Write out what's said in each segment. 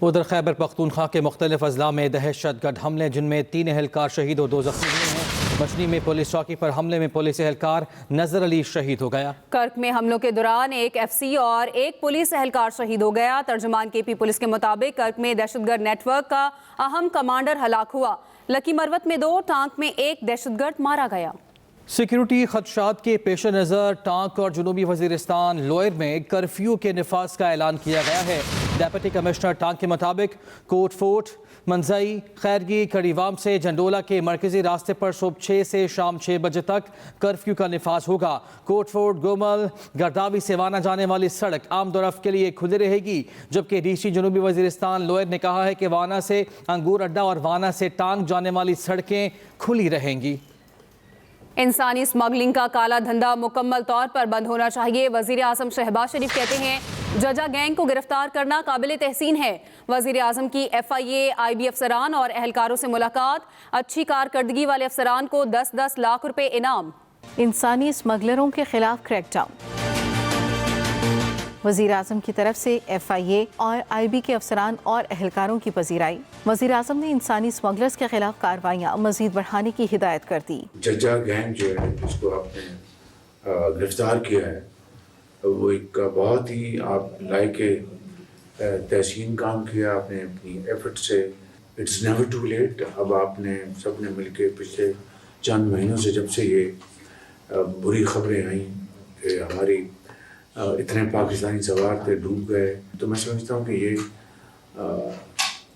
ادھر خیبر پختونخوا کے مختلف اضلاع میں دہشت گرد حملے جن میں 3 اہلکار شہید اور 2 زخمی ہوئے ہیں۔ مچھلی میں پولیس چوکی پر حملے میں پولیس اہلکار نظر علی شہید ہو گیا۔ کرک میں حملوں کے دوران ایک ایف سی اور ایک پولیس اہلکار شہید ہو گیا۔ ترجمان کے پی پولیس کے مطابق کرک میں دہشت گرد نیٹ ورک کا اہم کمانڈر ہلاک ہوا۔ لکی مروت میں 2 ٹانک میں ایک دہشت گرد مارا گیا۔ سیکیورٹی خدشات کے پیش نظر ٹانک اور جنوبی وزیرستان لوئر میں کرفیو کے نفاذ کا اعلان کیا گیا ہے۔ ڈیپٹی کمشنر ٹانک کے مطابق کوٹ فورٹ، منزئی، خیرگی، کڑیوام سے جنڈولا کے مرکزی راستے پر صبح 6 سے شام 6 بجے تک کرفیو کا نفاذ ہوگا۔ کوٹ فورٹ، گومل، گرداوی سے وانا جانے والی سڑک آمد و رفت کے لیے کھلی رہے گی، جبکہ ڈی سی جنوبی وزیرستان لوئر نے کہا ہے کہ وانا سے انگور اڈا اور وانا سے ٹانک جانے والی سڑکیں کھلی رہیں گی۔ انسانی اسمگلنگ کا کالا دھندا مکمل طور پر بند ہونا چاہیے۔ وزیر اعظم شہباز شریف کہتے ہیں ججا گینگ کو گرفتار کرنا قابل تحسین ہے۔ وزیر اعظم کی F I a I be افسران اور اہلکاروں سے ملاقات، اچھی کارکردگی والے افسران کو 10-10 لاکھ روپے انعام۔ انسانی اسمگلروں کے خلاف کریک ڈاؤن، وزیر اعظم کی طرف سے ایف آئی اے اور آئی بی کے افسران اور اہلکاروں کی پذیرائی۔ وزیر اعظم نے انسانی اسمگلرز کے خلاف کارروائیاں مزید بڑھانے کی ہدایت کر دی۔ ججا گینگ جو ہے جس کو آپ نے گرفتار کیا ہے وہ ایک بہت ہی آپ لائق تحسین کام کیا آپ نے اپنی ایفرٹ سے۔ It's never too late. اب آپ نے سب نے مل کے پچھلے چند مہینوں سے جب سے یہ بری خبریں آئیں کہ ہماری اتنے پاکستانی سوار تھے ڈوب گئے، تو میں سمجھتا ہوں کہ یہ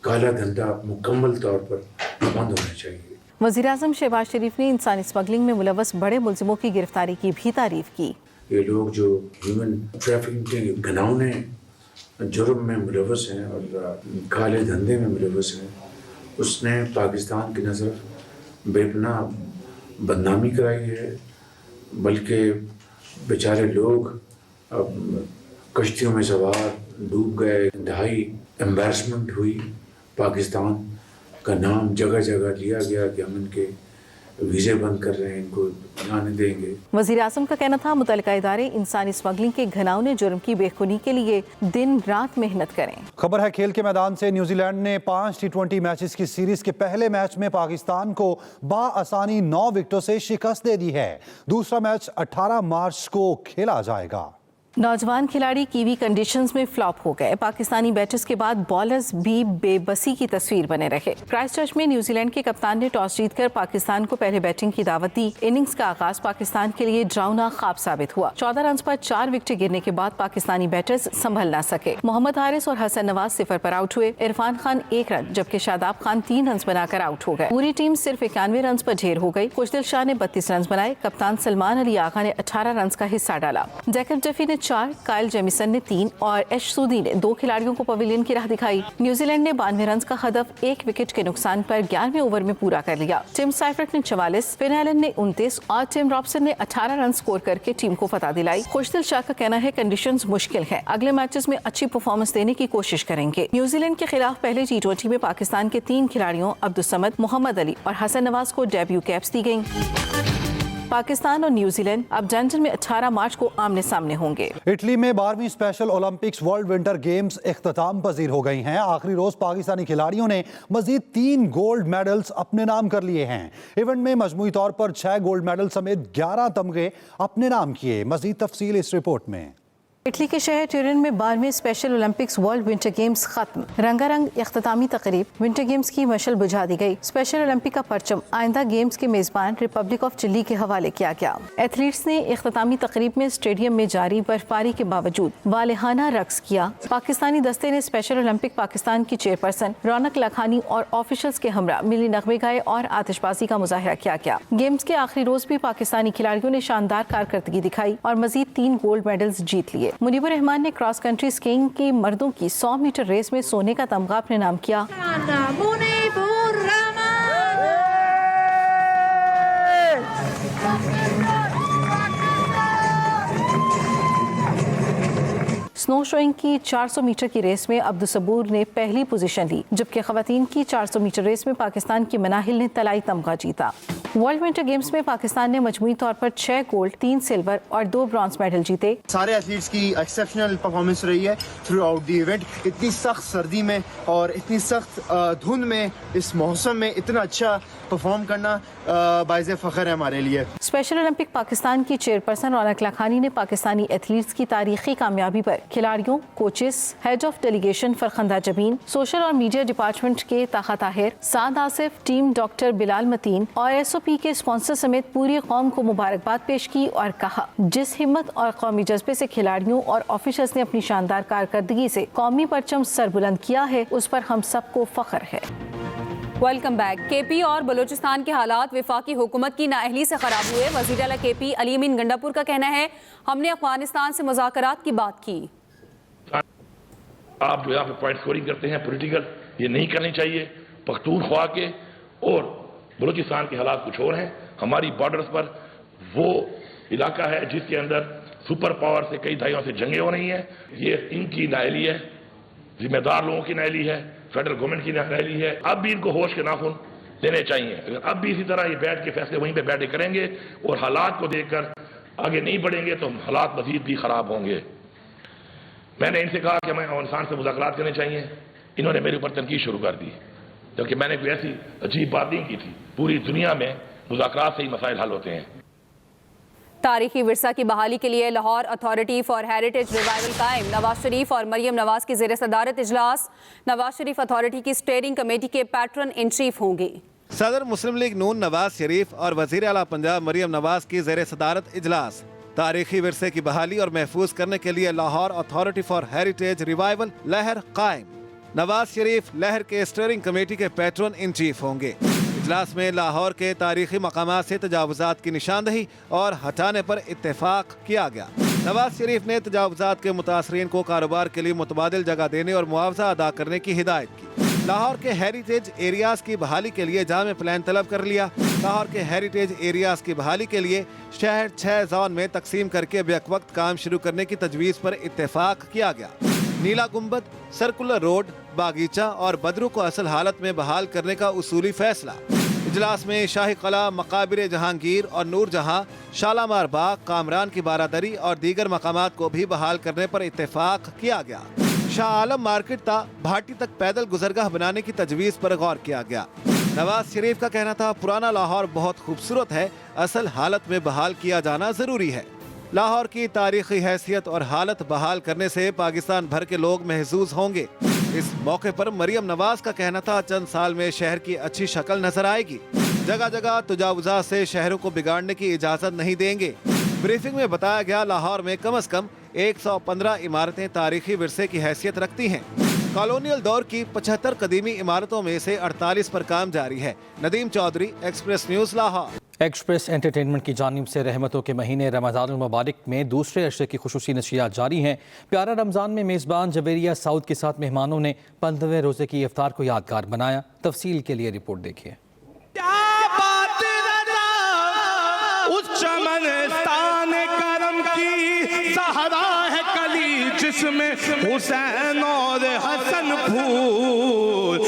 کالا دھندا مکمل طور پر بند ہونا چاہیے۔ وزیر اعظم شہباز شریف نے انسانی اسمگلنگ میں ملوث بڑے ملزموں کی گرفتاری کی بھی تعریف کی۔ یہ لوگ جو ہیومن ٹریفکنگ کے گھناؤنے جرم میں ملوث ہیں اور کالے دھندے میں ملوث ہیں، اس نے پاکستان کی نظر بے پناہ بدنامی کرائی ہے، بلکہ بیچارے لوگ اب کشتیوں میں سوار ڈوب گئے۔ انتہائی امبیرسمنٹ ہوئی، پاکستان کا نام جگہ جگہ لیا گیا کہ ہم ان کے ویزے بند کر رہے ہیں، ان کو جانے دیں گے۔ وزیر اعظم کا کہنا تھا متعلقہ ادارے انسانی اسمگلنگ کے گھناؤنے جرم کی بے خونی کے لیے دن رات محنت کریں۔ خبر ہے کھیل کے میدان سے۔ نیوزی لینڈ نے 5 T20 میچز کی سیریز کے پہلے میچ میں پاکستان کو بآسانی 9 وکٹوں سے شکست دے دی ہے۔ دوسرا میچ 18 مارچ کو کھیلا جائے گا۔ نوجوان کھلاڑی کیوی کنڈیشنز میں فلاپ ہو گئے۔ پاکستانی بیٹرز کے بعد بالرز بھی بے بسی کی تصویر بنے رہے۔ کرائسٹ چرچ میں نیوزی لینڈ کے کپتان نے ٹاس جیت کر پاکستان کو پہلے بیٹنگ کی دعوت دی۔ اننگز کا آغاز پاکستان کے لیے ڈراؤنا خواب ثابت ہوا۔ 14 رنز پر 4 وکٹیں گرنے کے بعد پاکستانی بیٹرز سنبھل نہ سکے۔ محمد حارث اور حسن نواز 0 پر آؤٹ ہوئے۔ عرفان خان 1 رن جبکہ شاداب خان 3 رنز بنا کر آؤٹ ہو گئے۔ پوری ٹیم صرف 91 رنز پر ڈھیر ہو گئی۔ خوشدل شاہ نے 32 رنز بنائے۔ کپتان سلمان علی آغا نے 18 رنز کا حصہ ڈالا۔ جیکب ڈفی نے 4، کائل جیمیسن نے 3 اور ایش سودی نے 2 کھلاڑیوں کو پویلین کی راہ دکھائی۔ نیوزی لینڈ نے 92 رنز کا ہدف 1 وکٹ کے نقصان پر 11ویں اوور میں پورا کر لیا۔ ٹم سائفرٹ نے 44، فن ایلن نے 29 اور ٹم رابسن نے 18 رن سکور کر کے ٹیم کو فتح دلائی۔ خوشدل شاہ کا کہنا ہے کنڈیشنز مشکل ہیں، اگلے میچز میں اچھی پرفارمنس دینے کی کوشش کریں گے۔ نیوزی لینڈ کے خلاف پہلے T20 میں پاکستان کے 3 کھلاڑیوں عبدالصمد، محمد علی اور حسن نواز کو ڈیبیو کیپس دی گئیں۔ پاکستان اور نیوزی لینڈ اب ڈنٹن میں 18 مارچ کو آمنے سامنے ہوں گے۔ اٹلی میں 12ویں special Olympics world winter games اختتام پذیر ہو گئی ہیں۔ آخری روز پاکستانی کھلاڑیوں نے مزید 3 گولڈ میڈلز اپنے نام کر لیے ہیں۔ ایونٹ میں مجموعی طور پر 6 گولڈ میڈل سمیت 11 تمغے اپنے نام کیے۔ مزید تفصیل اس رپورٹ میں۔ اٹلی کے شہر ٹیورن میں 12ویں special Olympics world winter games ختم۔ رنگا رنگ اختتامی تقریب، ونٹر گیمز کی مشعل بجھا دی گئی۔ اسپیشل اولمپک کا پرچم آئندہ گیمز کے میزبان ریپبلک آف چلی کے حوالے کیا گیا۔ ایتھلیٹس نے اختتامی تقریب میں اسٹیڈیم میں جاری برفباری کے باوجود والہانہ رقص کیا۔ پاکستانی دستے نے اسپیشل اولمپک پاکستان کی چیئرپرسن رونق لکھانی اور آفیشلز کے ہمراہ ملی نغمے گائے اور آتش بازی کا مظاہرہ کیا گیا۔ گیمز کے آخری روز بھی پاکستانی کھلاڑیوں نے شاندار کارکردگی دکھائی اور مزید 3 گولڈ میڈلز جیت لیے۔ منیب الرحمان نے کراس کنٹری اسکیئنگ کی مردوں کی 100 میٹر ریس میں سونے کا تمغہ اپنے نام کیا۔ स्नो शोइंग की 400 मीटर की रेस में अब्दुल ने पहली पोजीशन ली, जबकि खवातीन की 400 मीटर रेस में पाकिस्तान की मनाहिल ने तलाई तमगा जीता। वर्ल्ड विंटर गेम्स में पाकिस्तान ने मजमूई तौर पर 6 गोल्ड, 3 सिल्वर और 2 ब्रॉन्ज मेडल जीते। सारे एथलीट्स की एक्सेप्शनल परफॉर्मेंस रही है थ्रू आउट द इवेंट। इतनी सख्त सर्दी में और इतनी सख्त धुंध में, इस मौसम में इतना अच्छा परफॉर्म करना बाइज़ फ़ख्र है हमारे लिए। स्पेशल ओलंपिक पाकिस्तान की चेयरपर्सन रौनक लाखानी ने पाकिस्तानी एथलीट्स की तारीखी कामयाबी पर खिलाड़ियों, coaches, head of delegation Farkhanda Jabeen, social और मीडिया डिपार्टमेंट के ताहा ताहिर, साद आसिफ, टीम डॉक्टर बिलाल मतीन और SOP के स्पॉन्सर समेत पूरी कौम को मुबारकबाद पेश की और कहा, जिस हिम्मत और कौमी जज्बे से खिलाड़ियों और ऑफिसर्स ने अपनी शानदार कारकर्दगी से कौमी परचम सरबुलंद किया है, उस पर हम सबको फख्र है। Welcome back. KP और बलूचिस्तान के हालात वफाकी हुकूमत की नाअहली से खराब हुए। वज़ीर आला KP अली अमीन गंडापुर का कहना है, हमने अफगानिस्तान से मुज़ाकरात की बात की। आप जो यहाँ पे पॉइंट स्कोरिंग करते हैं पॉलिटिकल, ये नहीं करनी चाहिए। पख्तूनख्वा के और बलूचिस्तान के हालात कुछ और हैं। हमारी बॉर्डर्स पर वो इलाका है जिसके अंदर सुपर पावर से कई दहाइयों से जंगें हो रही हैं। ये इनकी नाअहली है, जिम्मेदार लोगों की नाअहली है, फेडरल गवर्नमेंट की नाअहली है। अब भी इनको होश के नाखून लेने चाहिए। अगर अब भी इसी तरह ये बैठ के फैसले वहीं पे बैठे करेंगे और हालात को देखकर आगे नहीं बढ़ेंगे तो हालात मजीद भी खराब होंगे। मैंने इनसे कहा कि हमें अफगानिस्तान से मुज़ाकरात करने चाहिए। इन्होंने मेरे ऊपर तनकीद शुरू कर दी, क्योंकि मैंने कोई ऐसी अजीब बात नहीं की थी। पूरी दुनिया में मुज़ाकरात से ही मसाइल हल होते हैं। तारीखी विरसा की बहाली के लिए Lahore authority for heritage revival कायम। नवाज शरीफ और मरियम नवाज की ज़ेर सदारत इजलास। नवाज शरीफ अथॉरिटी की स्टीयरिंग कमेटी के पैट्रन इन चीफ होंगे। सदर मुस्लिम लीग नून नवाज शरीफ और वज़ीर आला पंजाब मरियम नवाज की ज़ेर सदारत इजलास। तारीखी विरसे की बहाली और महफूज करने के लिए Lahore authority for heritage revival लहर कायम। नवाज शरीफ लहर के स्टीयरिंग कमेटी के पैट्रन इन चीफ होंगे। इजलास में लाहौर के तारीखी मकामात से तजावुजात की निशानदही और हटाने पर इत्तेफाक किया गया। नवाज शरीफ ने तजावुजात के मुतासरीन को कारोबार के लिए मुतबादिल जगह देने और मुआवजा अदा करने की हिदायत की। लाहौर के हेरिटेज एरियाज की बहाली के लिए जामे प्लान तलब कर लिया। लाहौर के हेरिटेज एरियाज की बहाली के लिए शहर 6 जोन में तकसीम करके बेवक्त काम शुरू करने की तजवीज़ पर इत्तेफाक किया गया। नीला गुंबद, सर्कुलर रोड, बागीचा और बदरू को असल हालत में बहाल करने का उसूली फैसला। इजलास में शाही कला, मकाबिर जहांगीर और नूर जहां, शालामार बाग, कामरान की बारादरी और दीगर मकामात को भी बहाल करने पर इत्तेफाक किया गया। शाह आलम मार्केट ता भाटी तक पैदल गुजरगाह बनाने की तजवीज़ पर गौर किया गया। नवाज शरीफ का कहना था, पुराना लाहौर बहुत खूबसूरत है, असल हालत में बहाल किया जाना ज़रूरी है। लाहौर की तारीखी हैसियत और हालत बहाल करने से पाकिस्तान भर के लोग महसूस होंगे। इस मौके पर मरियम नवाज का कहना था, चंद साल में शहर की अच्छी शक्ल नजर आएगी। जगह जगह तजावुजात से शहरों को बिगाड़ने की इजाजत नहीं देंगे। ब्रीफिंग में बताया गया, लाहौर में कम से कम 115 इमारतें तारीखी विरसे की हैसियत रखती हैं। कॉलोनियल दौर की 75 कदीमी इमारतों में से 48 पर काम जारी है। Nadeem Chaudhry, Express News, Lahore. Express entertainment की जानिब से रहमतों के महीने रमज़ानुल मुबारक में दूसरे अरसे की खुसूसी नशियात जारी हैं। प्यारा रमज़ान में मेज़बान जवेरिया साउद के साथ मेहमानों ने 15वें रोज़े की इफ्तार को यादगार बनाया। तफसील के लिए रिपोर्ट देखिए। हुसैन और हसन फूल।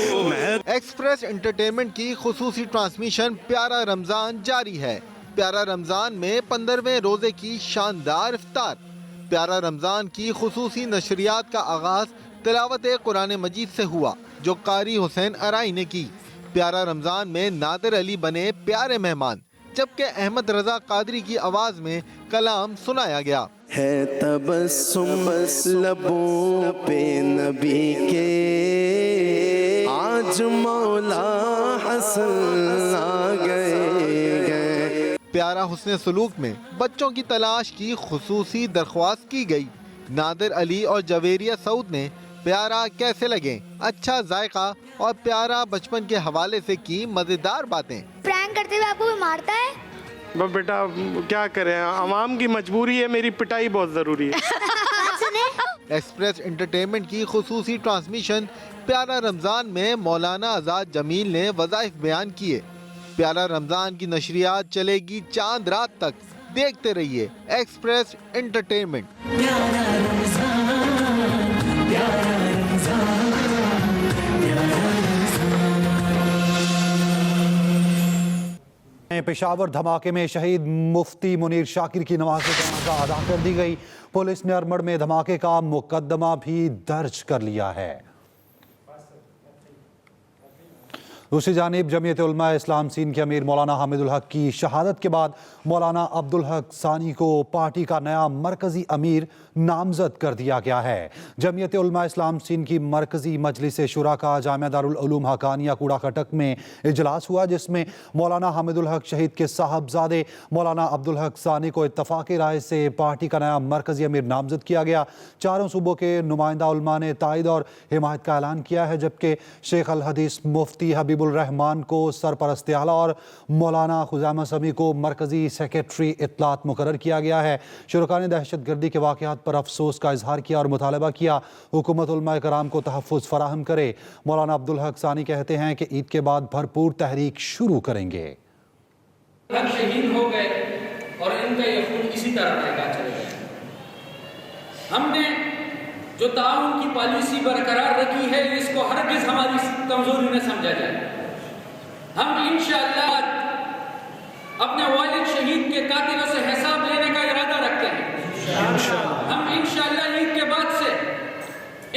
एक्सप्रेस एंटरटेनमेंट की खुसूसी ट्रांसमिशन प्यारा रमजान जारी है। प्यारा रमजान में 15वें रोजे की शानदार इफ्तार। प्यारा रमजान की खुसूसी नशरियात का आगाज तिलावत कुरान मजीद से हुआ, जो कारी हुसैन अराई ने की। प्यारा रमजान में नादिर अली बने प्यारे मेहमान, जबकि अहमद रजा कादरी की आवाज में कलाम सुनाया गया। है तबस्सुम लबों पे नबी के, आज मौला हसन आ गए। प्यारा हुस्न सलूक में बच्चों की तलाश की खुसूसी दरख्वास्त की गई। नादिर अली और जवेरिया सऊद ने प्यारा कैसे लगे, अच्छा जायका और प्यारा बचपन के हवाले से की मजेदार बातें। प्रैंक करते हुए आपको मारता है? बेटा क्या करें, अवाम की मजबूरी है, मेरी पिटाई बहुत जरूरी है। एक्सप्रेस एंटरटेनमेंट की खुसूसी ट्रांसमिशन प्यारा रमजान में मौलाना आजाद जमील ने वज़ाइफ बयान किए। प्यारा रमजान की नशरियात चलेगी चांद रात तक। देखते रहिए एक्सप्रेस एंटरटेनमेंट। पेशावर धमाके में शहीद मुफ्ती मुनीर शाकिर की नमाज जनाजा अदा कर दी गई। पुलिस ने अरमड़ में धमाके का मुकदमा भी दर्ज कर लिया है। दूसरी जानिब जमीयत उलमा इस्लाम सीन के अमीर मौलाना हामिदुल हक की शहादत के बाद मौलाना अब्दुल हक सानी को पार्टी का नया मरकजी अमीर नामजद कर दिया गया है। जमीयत उलमा इस्लाम सीन की मरकजी मजलिस शुरा का जामिया दारुल उलूम हकानिया कूड़ा खटक में इजलास हुआ, जिसमें मौलाना हामिदुल हक शहीद के साहबजादे मौलाना अब्दुल हक सानी को इत्तफाक़ी राय से पार्टी का नया मरकजी अमीर नामजद किया गया। चारों सूबों के नुमाइंदा उलमा ने तायद और हिमायत का ऐलान किया है, जबकि शेख अल हदीस मुफ्ती हबीबुल रहमान को सरपरस्त आला और मौलाना खुजामा समी को मरकजी सेक्रेटरी इत्तलात मुकर्रर किया गया है। शुरका ने दहशत गर्दी के वाक़यात पर अफसोस का इजहार किया और मुतालबा किया हुकूमत उलमा कराम को तहफ़्फ़ुज़ फराहम करे। मौलाना अब्दुल हक सानी कहते हैं कि ईद के बाद भरपूर तहरीक शुरू करेंगे। शहीद हो गए और इनका ये खून इसी तरह बहता चलेगा। हमने जो ताउन की पॉलिसी बरकरार रखी है, इसको हरगिज़ हमारी कमजोरी न समझा जाए। हम इंशाअल्लाह अपने वालिद शहीद के कातिलों से हिसाब लेने का इरादा रखते हैं। हम इंशाअल्लाह ईद के बाद से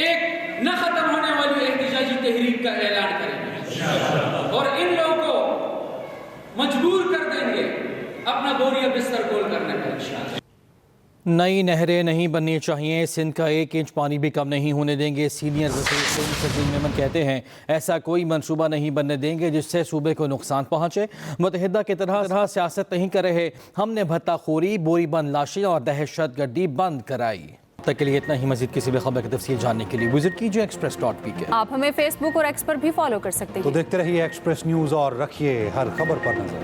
एक न खत्म होने वाली एहतिजाजी तहरीक का ऐलान करेंगे और इन लोगों को मजबूर कर देंगे अपना बोरिया बिस्तर गोल करने पर इंशाअल्लाह। नई नहरें नहीं बननी चाहिए, सिंध का 1 इंच पानी भी कम नहीं होने देंगे। सीनियर वज़ीर सकील मेमन कहते हैं ऐसा कोई मंसूबा नहीं बनने देंगे जिससे सूबे को नुकसान पहुंचे। मुत्तहिदा की तरह सियासत नहीं कर रहे, हमने भत्ताखोरी, बोरी बंद लाशें और दहशत गर्दी बंद कराई। तक के लिए इतना ही। मजीद किसी भी खबर की तफसील जानने के लिए विजिट कीजिए express.pk। आप हमें फेसबुक और एक्स पर भी फॉलो कर सकते हैं। तो देखते रहिए एक्सप्रेस न्यूज़ और रखिए हर खबर पर नजर।